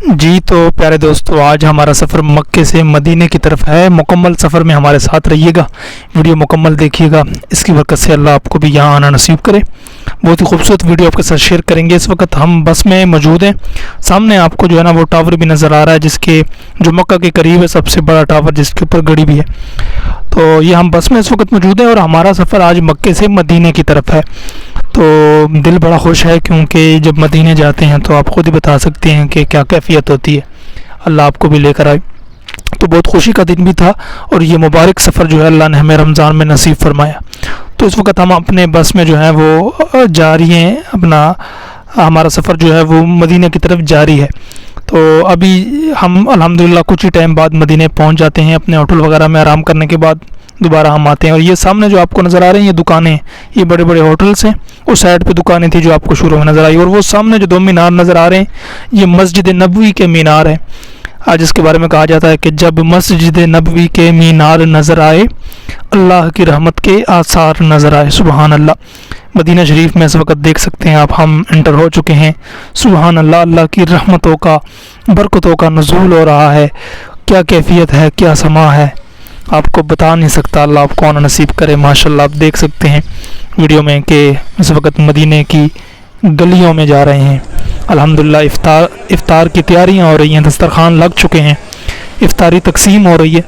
جی تو پیارے دوستو، آج ہمارا سفر مکے سے مدینے کی طرف ہے۔ مکمل سفر میں ہمارے ساتھ رہیے گا، ویڈیو مکمل دیکھیے گا، اس کی برکت سے اللہ آپ کو بھی یہاں آنا نصیب کرے۔ بہت ہی خوبصورت ویڈیو آپ کے ساتھ شیئر کریں گے۔ اس وقت ہم بس میں موجود ہیں، سامنے آپ کو جو ہے نا وہ ٹاور بھی نظر آ رہا ہے، جس کے جو مکہ کے قریب ہے، سب سے بڑا ٹاور جس کے اوپر گھڑی بھی ہے۔ تو یہ ہم بس میں اس وقت موجود ہیں اور ہمارا سفر آج مکے سے مدینے کی طرف ہے۔ تو دل بڑا خوش ہے، کیونکہ جب مدینے جاتے ہیں تو آپ خود ہی بتا سکتے ہیں کہ کیا کیفیت ہوتی ہے۔ اللہ آپ کو بھی لے کر آئے، تو بہت خوشی کا دن بھی تھا، اور یہ مبارک سفر جو ہے اللہ نے ہمیں رمضان میں نصیب فرمایا۔ تو اس وقت ہم اپنے بس میں جو ہے وہ جاری ہیں، ہمارا سفر جو ہے وہ مدینہ کی طرف جاری ہے۔ تو ابھی ہم الحمدللہ کچھ ہی ٹائم بعد مدینے پہنچ جاتے ہیں۔ اپنے ہوٹل وغیرہ میں آرام کرنے کے بعد دوبارہ ہم آتے ہیں، اور یہ سامنے جو آپ کو نظر آ رہے ہیں یہ دکانیں، یہ بڑے بڑے ہوٹلس ہیں۔ اس سائڈ پہ دکانیں تھیں جو آپ کو شروع میں نظر آئی، اور وہ سامنے جو 2 مینار نظر آ رہے ہیں یہ مسجد نبوی کے مینار ہیں۔ آج اس کے بارے میں کہا جاتا ہے کہ جب مسجد نبوی کے مینار نظر آئے، اللہ کی رحمت کے آثار نظر آئے۔ سبحان اللہ۔ مدینہ شریف میں اس وقت دیکھ سکتے ہیں آپ، ہم انٹر ہو چکے ہیں۔ سبحان اللہ، اللہ کی رحمتوں کا، برکتوں کا نزول ہو رہا ہے۔ کیا کیفیت ہے، کیا سما ہے، آپ کو بتا نہیں سکتا۔ اللہ آپ کو آنا نصیب کرے۔ ماشاءاللہ آپ دیکھ سکتے ہیں ویڈیو میں کہ اس وقت مدینے کی گلیوں میں جا رہے ہیں۔ الحمدللہ افطار کی تیاریاں ہو رہی ہیں، دسترخوان لگ چکے ہیں، افطاری تقسیم ہو رہی ہے۔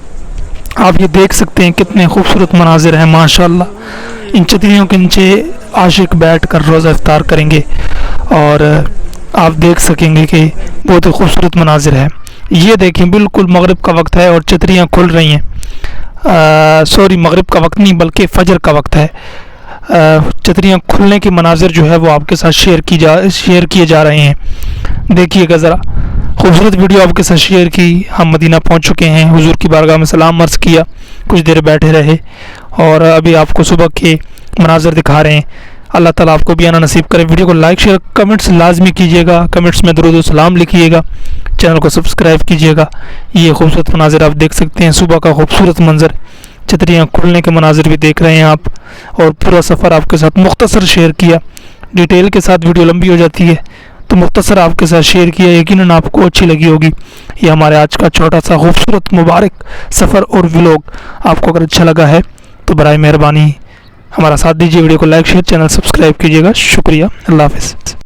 آپ یہ دیکھ سکتے ہیں کتنے خوبصورت مناظر ہیں ماشاءاللہ۔ ان چھتریوں کے نیچے عاشق بیٹھ کر روزہ افطار کریں گے، اور آپ دیکھ سکیں گے کہ بہت ہی خوبصورت مناظر ہے۔ یہ دیکھیں، بالکل مغرب کا وقت ہے اور چھتریاں کھل رہی ہیں۔ مغرب کا وقت نہیں بلکہ فجر کا وقت ہے۔ چھتریاں کھلنے کے مناظر جو ہے وہ آپ کے ساتھ شیئر کیے جا رہے ہیں۔ دیکھیے گا ذرا، خوبصورت ویڈیو آپ کے ساتھ شیئر کی۔ ہم مدینہ پہنچ چکے ہیں، حضور کی بارگاہ میں سلام عرض کیا، کچھ دیر بیٹھے رہے، اور ابھی آپ کو صبح کے مناظر دکھا رہے ہیں۔ اللہ تعالیٰ آپ کو بھی آنا نصیب کرے۔ ویڈیو کو لائک شیئر کمنٹس لازمی کیجیے گا، کمنٹس میں درود و سلام لکھیے گا، چینل کو سبسکرائب کیجیے گا۔ یہ خوبصورت مناظر آپ دیکھ سکتے ہیں، صبح کا خوبصورت منظر، چھتریاں کھلنے کے مناظر بھی دیکھ رہے ہیں آپ، اور پورا سفر آپ کے ساتھ مختصر شیئر کیا۔ ڈیٹیل کے ساتھ ویڈیو لمبی ہو جاتی ہے، تو مختصر آپ کے ساتھ شیئر کیا، یقیناً آپ کو اچھی لگی ہوگی۔ یہ ہمارے آج کا چھوٹا سا خوبصورت مبارک سفر اور ولاگ آپ کو اگر اچھا لگا ہے تو برائے مہربانی ہمارا ساتھ دیجیے، ویڈیو کو لائک شیئر چینل سبسکرائب کیجیے گا۔ شکریہ، اللہ حافظ۔